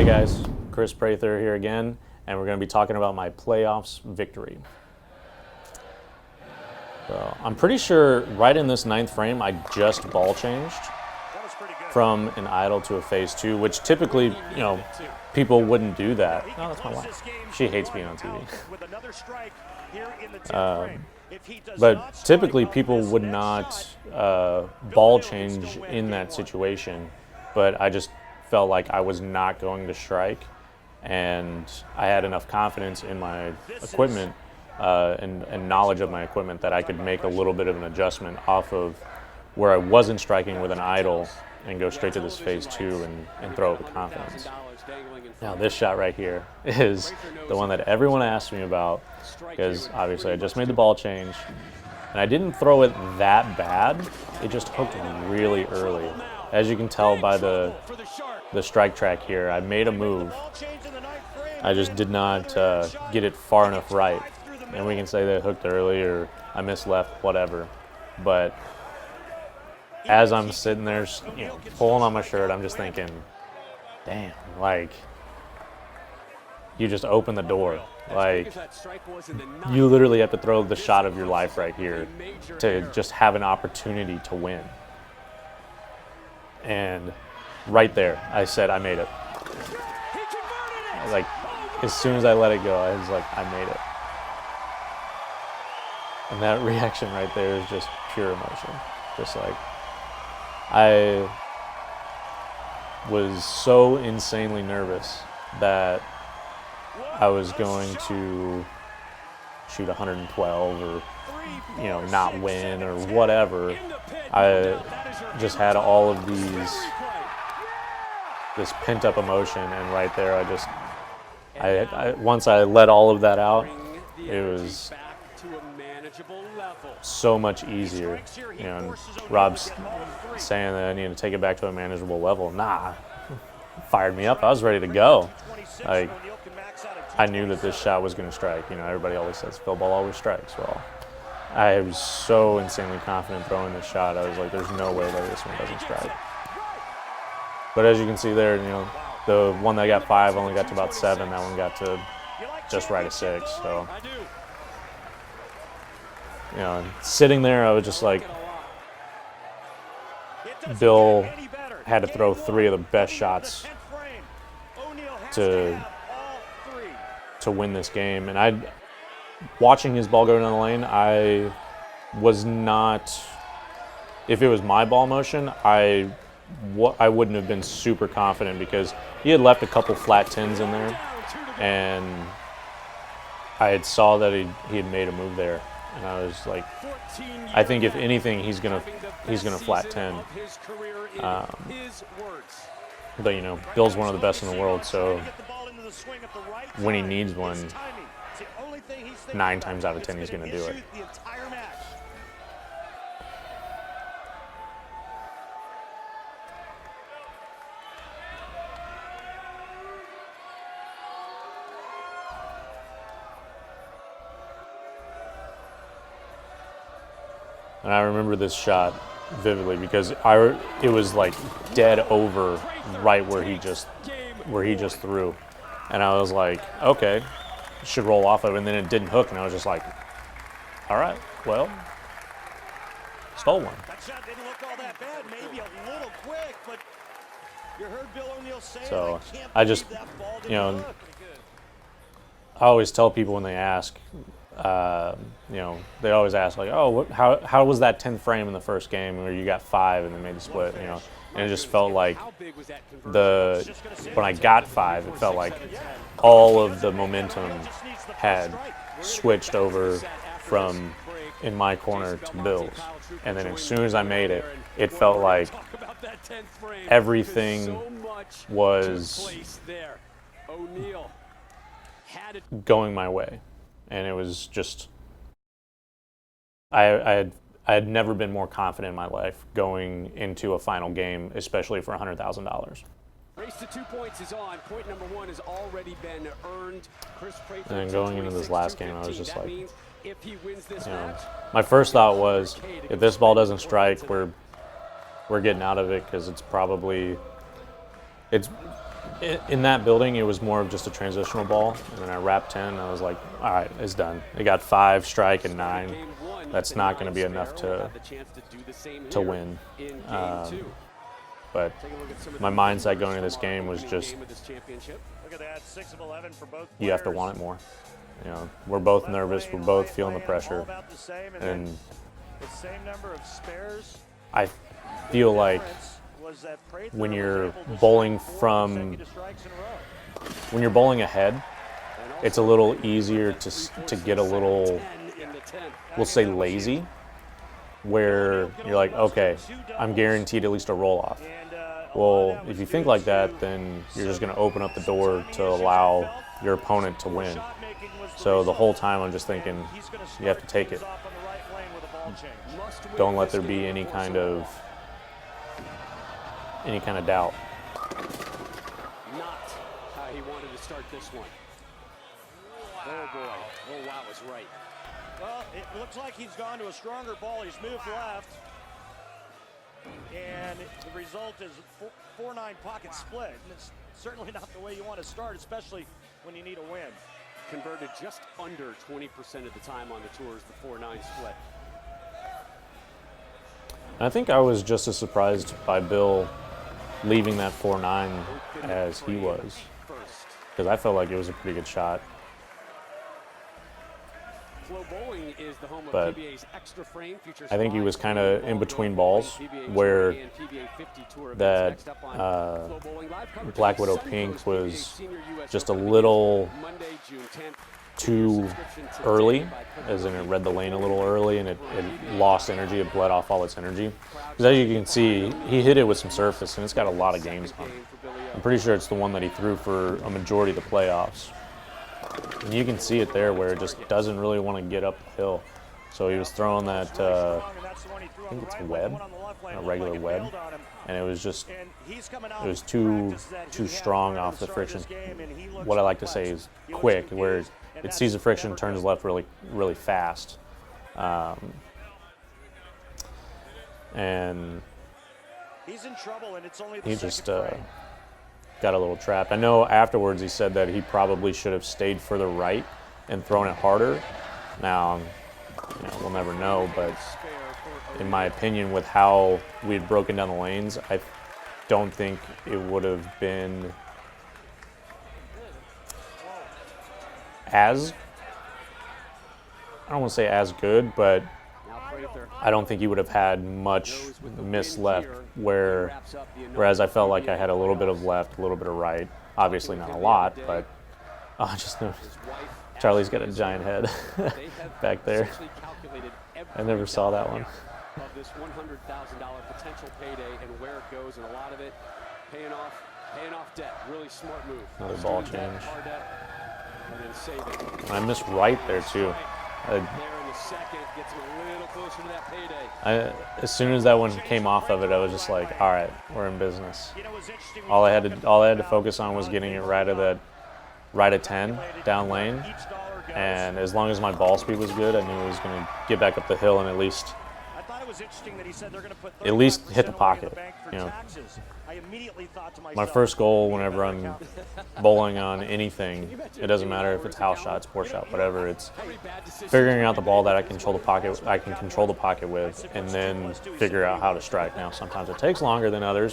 Hey guys, Kris Prather here again, and we're going to be talking about my playoffs victory. So I'm pretty sure right in this ninth frame, I just ball changed from an idle to a phase two, which typically, people wouldn't do that. No, that's my wife. She hates being on TV. But typically people would not ball change in that situation, but I just felt like I was not going to strike, and I had enough confidence in my equipment and knowledge of my equipment that I could make a little bit of an adjustment off of where I wasn't striking with an idle and go straight to this phase two and throw it with confidence. Now this shot right here is the one that everyone asked me about, because obviously I just made the ball change and I didn't throw it that bad. It just hooked really early. As you can tell by the strike track here, I made a move. I just did not get it far enough right. And we can say that it hooked early or I missed left, whatever. But as I'm sitting there, pulling on my shirt, I'm just thinking, damn, like, you just open the door. Like, you literally have to throw the shot of your life right here to just have an opportunity to win. And right there, I said, I made it. Like, as soon as I let it go, I was like, I made it. And that reaction right there is just pure emotion. Just like, I was so insanely nervous that I was going to shoot 112 or, not win or whatever. I just had all of this pent up emotion, and right there, I once I let all of that out, it was so much easier. And Rob's saying that I need to take it back to a manageable level. Nah, fired me up. I was ready to go. Like, I knew that this shot was going to strike. Everybody always says Phil ball always strikes. Well, I was so insanely confident throwing this shot. I was like, there's no way that this one doesn't strike. But as you can see there, the one that got 5 only got to about 7. That one got to just right at 6. So, sitting there, I was just like, Bill had to throw 3 of the best shots to win this game. And watching his ball go down the lane, I was not, if it was my ball motion, I wouldn't have been super confident, because he had left a couple flat 10s in there, and I had saw that he had made a move there, and I was like, I think if anything, he's gonna flat 10. But Bill's one of the best in the world, so when he needs one, 9 times out of 10 he's gonna do it. And I remember this shot vividly because it was like dead over right where he just threw, and I was like, okay, should roll off of it, and then it didn't hook, and I was just like, all right, well, stole one. That shot didn't look all that bad, maybe a little quick, but you heard Bill O'Neill say, so I just, I always tell people when they ask, they always ask like, oh, how was that 10th frame in the first game where you got 5 and then made the split, and it just felt like when I got 5, it felt like all of the momentum had switched over from in my corner to Bill's, and then as soon as I made it, it felt like everything was going my way. And it was just, I had never been more confident in my life going into a final game, especially for $100,000. Race to 2 points is on. Point number 1 has already been earned. Kris Prather. And going into this last game, I was just like, my first thought was, if this ball doesn't strike, we're getting out of it, because it's in that building, it was more of just a transitional ball, and then I wrapped 10, and I was like, all right, it's done. It got 5 strike and 9. That's not going to be enough to win. But my mindset going into this game was just, you have to want it more. You know, we're both nervous. We're both feeling the pressure, and I feel like when you're bowling ahead, it's a little easier to get a little, we'll say, lazy, where you're like, okay, I'm guaranteed at least a roll off. Well, if you think like that, then you're just going to open up the door to allow your opponent to win. So the whole time I'm just thinking, you have to take it. Don't let there be any kind of doubt. Not how he wanted to start this one. Oh boy. Oh wow, was right. Well, it looks like he's gone to a stronger ball. He's moved left. And the result is 4-9 pocket split. And it's certainly not the way you want to start, especially when you need a win. Converted just under 20% of the time on the tours, the 4-9 split. I think I was just as surprised by Bill leaving that 4-9 as he was, because I felt like it was a pretty good shot. But I think he was kind of in between balls, where that Black Widow Pink was just a little too early, as in it read the lane a little early, and it lost energy. It bled off all its energy. Because as you can see, he hit it with some surface, and it's got a lot of games on it. I'm pretty sure it's the one that he threw for a majority of the playoffs. And you can see it there where it just doesn't really want to get up the hill. So he was throwing that, I think it's a web, a regular web, and it was just, it was too strong off the friction. What I like to say is quick, where it sees the friction, turns left really, really fast. And he's in trouble, and it's only he just got a little trapped. I know afterwards he said that he probably should have stayed further right and thrown it harder. Now, we'll never know, but in my opinion, with how we had broken down the lanes, I don't think it would have been as, I don't want to say as good, but I don't think he would have had much miss left, whereas I felt like I had a little bit of left, a little bit of right. Obviously not a lot, but I just noticed Charlie's got a giant head back there. I never saw that one. Of this $100,000 potential payday and where it goes, and a lot of it paying off debt. Really smart move. Another ball change. And then save it. I missed right there too. There in the second, gets him a little closer to that payday. As soon as that one came off of it, I was just like, all right, we're in business. All I had to focus on was getting it right at 10 down lane, and as long as my ball speed was good, I knew I was going to get back up the hill and at least hit the pocket. You know, my first goal whenever I'm bowling on anything, it doesn't matter if it's house shot, sport shot, whatever. It's figuring out the ball that I can control the pocket with, and then figure out how to strike. Now, sometimes it takes longer than other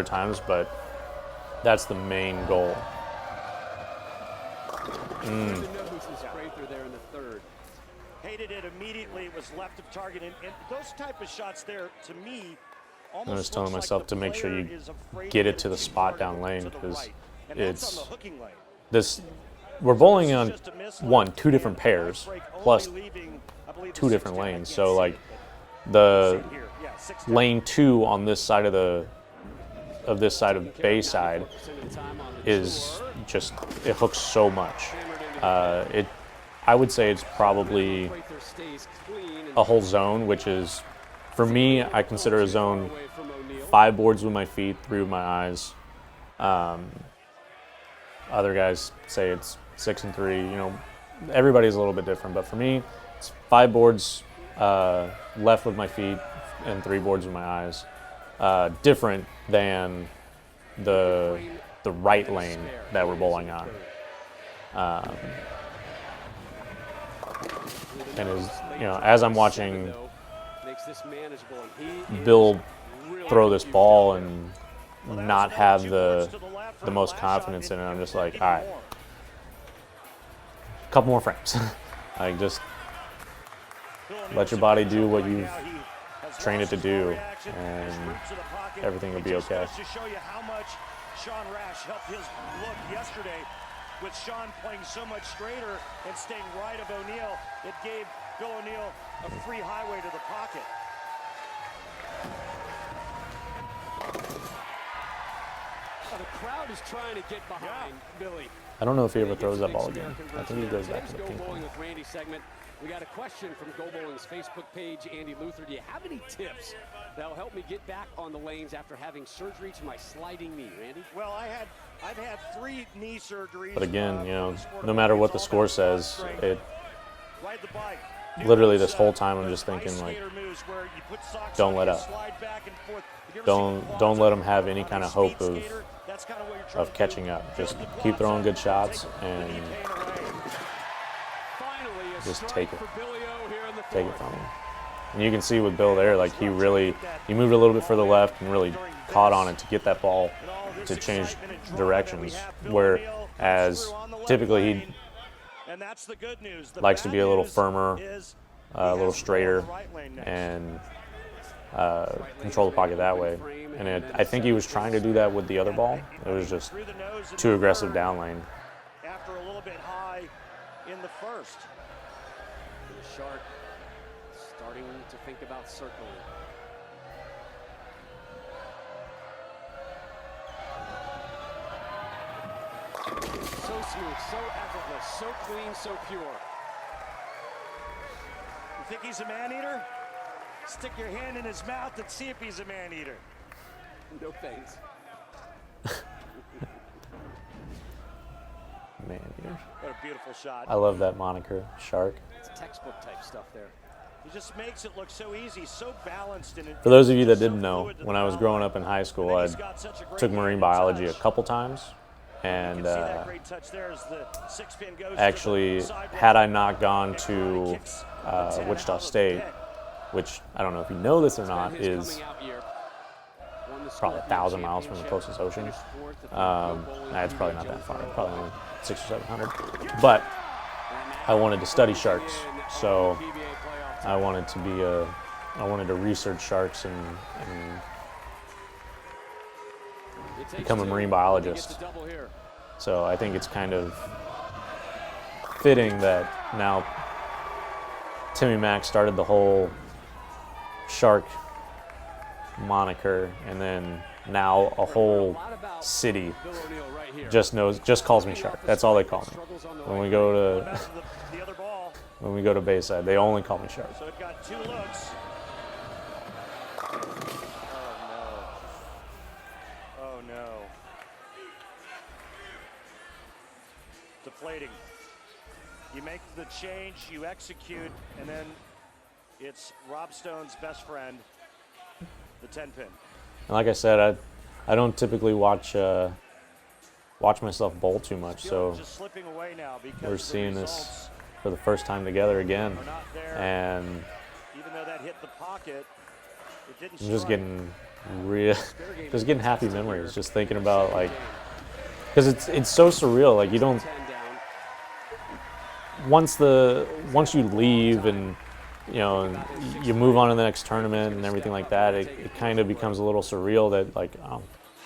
times, but that's the main goal. Hated it immediately. It was left of target, and those type of shots there, to me, almost I was telling looks myself like to the make sure player you is afraid get it to to the leave spot target down lane, to the because right. And that's on the hooking lane. we're bowling on two different pairs plus two different lanes. So like the lane 2 on this side of Bayside is just, it hooks so much. I would say it's probably a whole zone, which is, for me, I consider a zone 5 boards with my feet, 3 with my eyes. Other guys say it's 6 and 3. You know, everybody's a little bit different, but for me, it's 5 boards left with my feet and 3 boards with my eyes. Different than the the right lane that we're bowling on. And as I'm watching Bill throw this ball and not have the most confidence in it, I'm just like, all right, a couple more frames. Like, just let your body do what you've trained it to do, and everything will be okay. To show you how much Sean Rash helped his look yesterday, with Sean playing so much straighter and staying right of O'Neal, it gave Bill O'Neal a free highway to the pocket. The crowd is trying to get behind Billy. I don't know if he ever throws that ball again. I think he goes back to the Go ping Bowling pong. with Randy segment. We got a question from Go Bowling's Facebook page. Andy Luther, do you have any tips that'll help me get back on the lanes after having surgery to my sliding knee, Randy? Well, I've had 3 knee surgeries. But again, no matter what the score says, Ride the bike. literally this whole time I'm just thinking, like, don't let up. Don't let them have any kind of hope of catching up. Just keep throwing good shots and just take it. Take it from him. And you can see with Bill there, like, he moved a little bit further left and really caught on it to get that ball to change directions. Whereas typically he likes to be a little firmer, a little straighter, and control the pocket that way. And I think he was trying to do that with the other ball. It was just too aggressive down lane. After a little bit high in the first. Shark starting to think about circling. So smooth, so effortless, so clean, so pure. You think he's a man-eater? Stick your hand in his mouth and see if he's a man-eater. No thanks. Man-eater. What a beautiful shot. I love that moniker, Shark. It's textbook type stuff there. He just makes it look so easy, so balanced. For those of you that didn't know, when I was growing up in high school, I took marine biology a couple times. And actually, had I not gone to Wichita State, which I don't know if you know this or not, is probably 1,000 miles from the closest ocean. It's probably not that far, probably only 600 or 700. But I wanted to study sharks, so I wanted to research sharks and become a marine biologist. So I think it's kind of fitting that now Timmy Mack started the whole shark moniker, and then now a whole city just calls me Shark. That's all they call me. When we go to Bayside, they only call me Shark. So it got 2 looks. Oh no. Deflating. You make the change, you execute, and then it's Rob Stone's best friend, the 10-pin. And like I said, I don't typically watch myself bowl too much, so we're seeing this for the first time together again, and even though that hit the pocket, it didn't I'm just getting happy memories, just thinking about, like, because it's so surreal. Like, you don't, once you leave and you move on to the next tournament and everything like that, it kind of becomes a little surreal that, like, oh,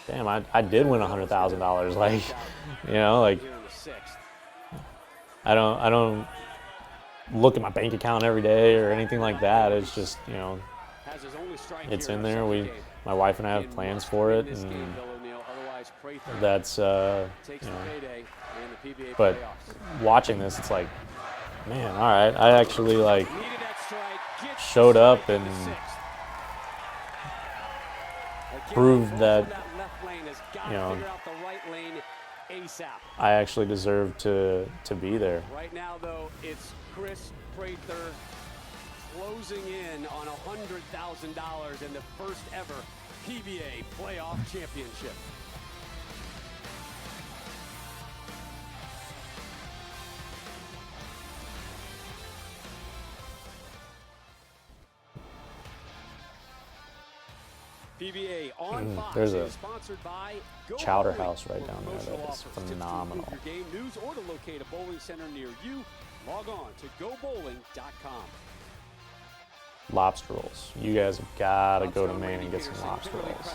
damn, I did win $100,000. Like, like, I don't look at my bank account every day or anything like that. It's just, it's in there. My wife and I have plans for it, and that's, but watching this, it's like, man, all right, I actually, like, showed up and proved that, I actually deserve to be there. Right now, though, it's Kris Prather closing in on $100,000 in the first ever PBA Playoff Championship. PBA on Fox There's a is sponsored by Go chowder Bowling, house right for down there promotional that is offers. phenomenal. To improve your game news or to locate a bowling center near you, log on to gobowling.com. Lobster rolls. You guys have got to go to Maine and get some lobster rolls.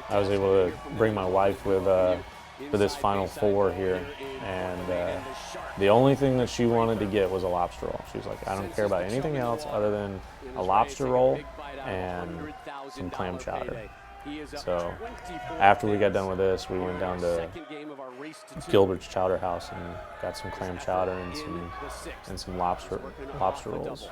I was able to bring my wife with for this Final Four here, and the only thing that she wanted to get was a lobster roll. She was like, I don't care about anything else other than a lobster roll and some clam chowder. So after we got done with this, we went down to Gilbert's Chowder House and got some clam chowder and some lobster rolls.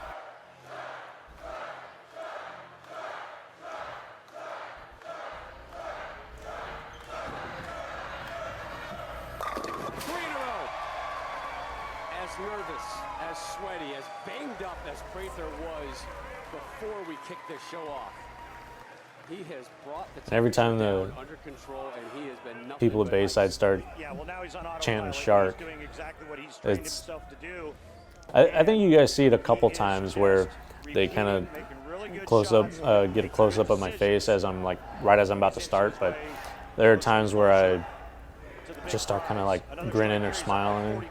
As nervous, as sweaty, as banged up as Prather was before we kicked this show off, he has brought the every time the under control, and he has been people at Bayside start chanting shark, it's, I think you guys see it a couple times where they kind of get a close up of my face as I'm right as I'm about to start, but there are times where I just start kind of like grinning or smiling,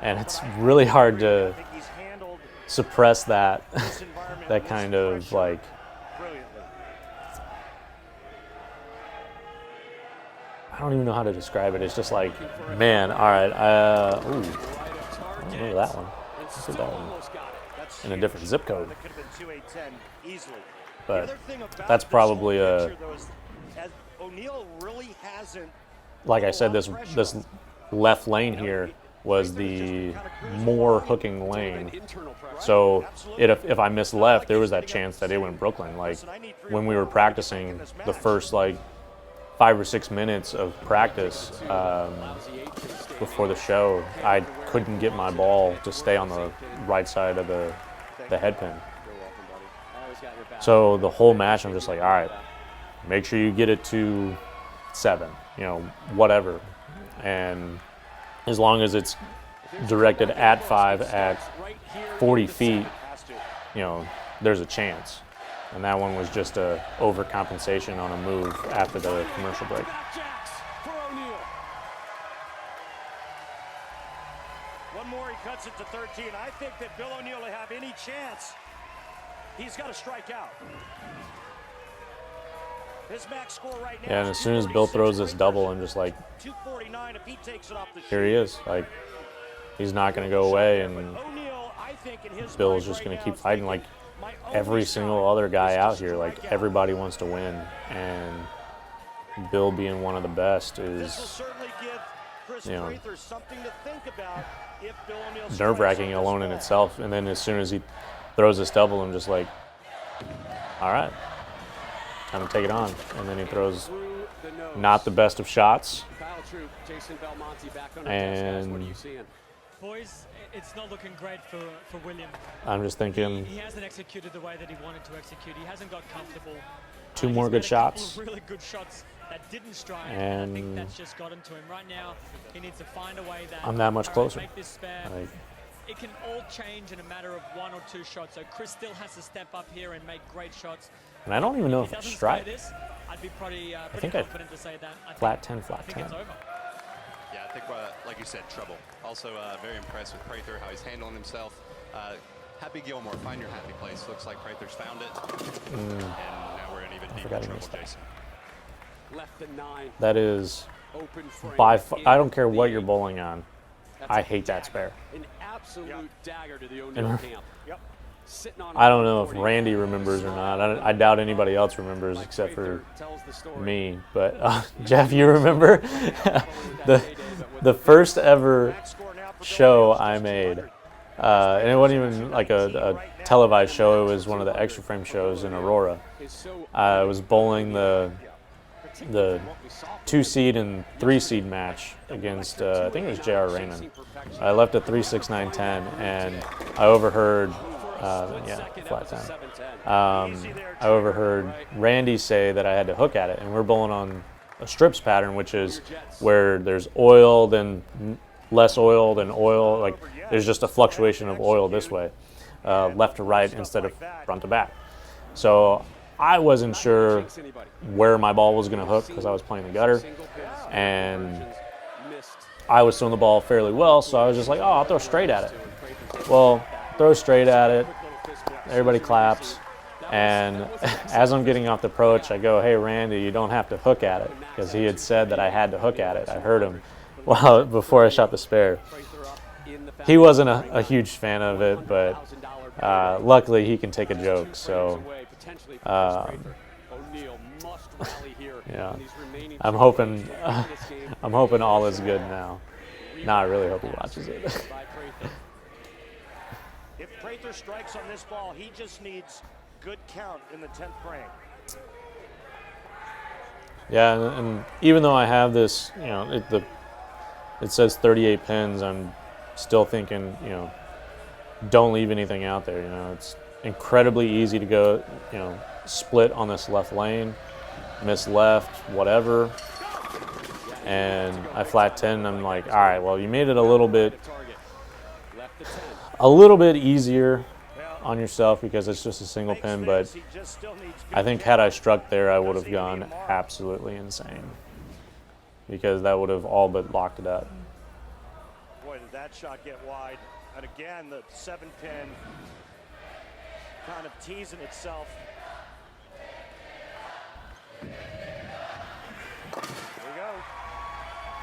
and it's really hard to suppress that that kind of like. I don't even know how to describe it. It's just like, man, all right. I don't remember that one. Let's do that one in a different zip code. But that's probably like I said, this left lane here was the more hooking lane. So if I missed left, there was that chance that it went Brooklyn. Like when we were practicing the first 5 or 6 minutes of practice before the show, I couldn't get my ball to stay on the right side of the head pin. So the whole match, I'm just like, all right, make sure you get it to 7, whatever. And as long as it's directed at 5 at 40 feet, there's a chance. And that one was just a overcompensation on a move after the commercial break. One more, he cuts it to 13. I think that Bill O'Neill will have any chance. He's got to strike out. His max score right now. Yeah, and as soon as Bill throws this double, I'm just like, 249 if he takes it off the here he is. Like, he's not going to go away, and Bill is just going to keep fighting. Like every single other guy out here, like everybody wants to win, and Bill being one of the best is, nerve-wracking alone in itself. And then as soon as he throws this double, I'm just like, all right, time to take it on. And then he throws not the best of shots, and boys, it's not looking great for William. I'm just thinking he hasn't executed the way that he wanted to execute. He hasn't got comfortable. 2 more good shots. Really good shots that didn't strike. And I think that's just gotten to him. Right now, he needs to find a way that I'm that much closer. Make this spare. It can all change in a matter of 1 or 2 shots. So Kris still has to step up here and make great shots. And I don't even know if I strike. I'd be pretty confident to say that. Flat 10, flat 10. I think it's over. Yeah, I think, like you said, trouble. Also, very impressed with Prather, how he's handling himself. Happy Gilmore, find your happy place. Looks like Prather's found it. And now we're in even deeper trouble, Jason. Left to 9. That is by I don't care what you're bowling on. I hate that spare. An absolute dagger to the O'Neill camp. I don't know if Randy remembers or not. I doubt anybody else remembers except for me. But Jeff, you remember the first ever show I made, and it wasn't even like a televised show. It was one of the extra frame shows in Aurora. I was bowling the 2-seed and 3-seed match against I think it was J.R. Raymond. I left a 3-6-9-10, and I overheard. Flat 10. I overheard Randy say that I had to hook at it, and we're bowling on a strips pattern, which is where there's oil, then less oil, then oil. Like there's just a fluctuation of oil this way, left to right instead of front to back. So I wasn't sure where my ball was going to hook because I was playing the gutter, and I was throwing the ball fairly well, so I was just like, oh, I'll throw straight at it. Well, throw straight at it, everybody claps, and as I'm getting off the approach, I go, hey, Randy, you don't have to hook at it, because he had said that I had to hook at it. I heard him before I shot the spare. He wasn't a huge fan of it, but luckily he can take a joke, so yeah, I'm hoping all is good now. Now I really hope he watches it. If Prather strikes on this ball, he just needs good count in the 10th frame. Yeah, and even though I have this, it says 38 pins, I'm still thinking, don't leave anything out there. It's incredibly easy to go, split on this left lane, miss left, whatever. And I flat 10, and I'm like, all right, well, you made it a little bit easier on yourself because it's just a single pin, but I think had I struck there, I would have gone absolutely insane because that would have all but locked it up. Boy, did that shot get wide. And again, the 7-pin kind of teasing itself. There we go.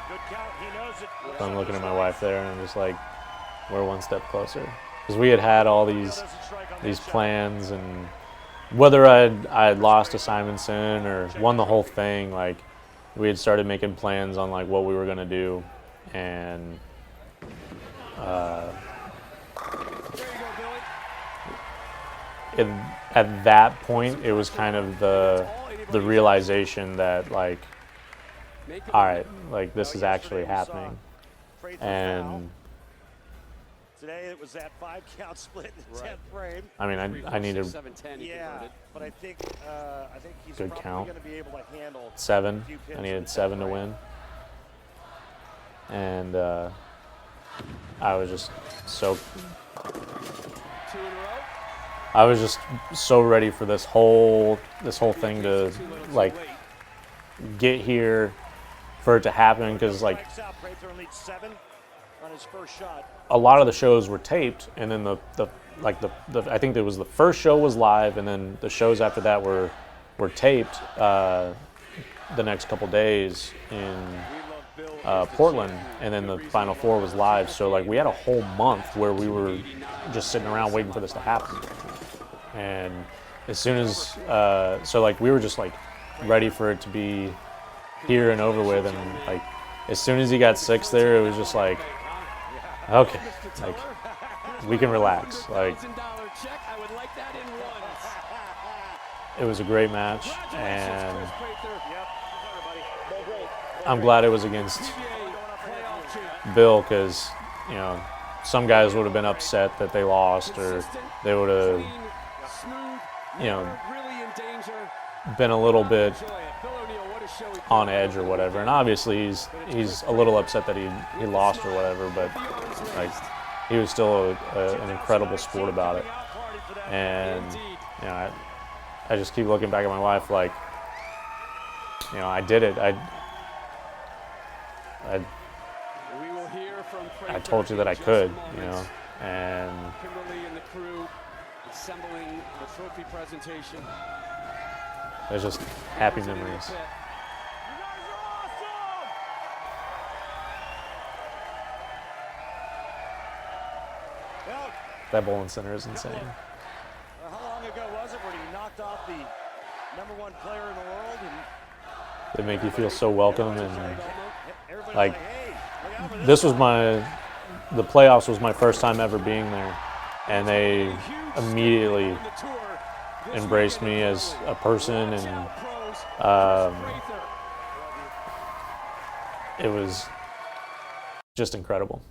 Good count. He knows it. So I'm looking at my wife there, and I'm just like, we're one step closer. Because we had all these plans, and whether I'd lost to Simonson or won the whole thing, like we had started making plans on like what we were gonna do, and at that point, it was kind of the realization that like, all right, like this is actually happening, and today it was that 5-count split in the 10th frame. I mean, I needed but I think he's good probably count. going to be able to handle 7. I needed 7 to win, and I was just so. I was just so ready for this whole thing to like get here, for it to happen, because like a lot of the shows were taped, and then the I think it was the first show was live, and then the shows after that were taped the next couple days in Portland, and then the Final Four was live. So like we had a whole month where we were just sitting around waiting for this to happen. And as soon as so like we were just like ready for it to be here and over with, and like as soon as he got 6 there, it was just like, okay, like we can relax. Like it was a great match, and I'm glad it was against Bill, because some guys would have been upset that they lost, or they would have been a little bit on edge or whatever. And obviously he's a little upset that he lost or whatever, but like he was still an incredible sport about it. And I just keep looking back at my wife like, I did it. I told you that I could, and Kimberly and the crew assembling the trophy presentation. There's just happy memories. That bowling center is insane. How long ago was it when he knocked off the #1 player in the world? And they make you feel so welcome, and like this was the playoffs was my first time ever being there, and they immediately embraced me as a person, and it was just incredible.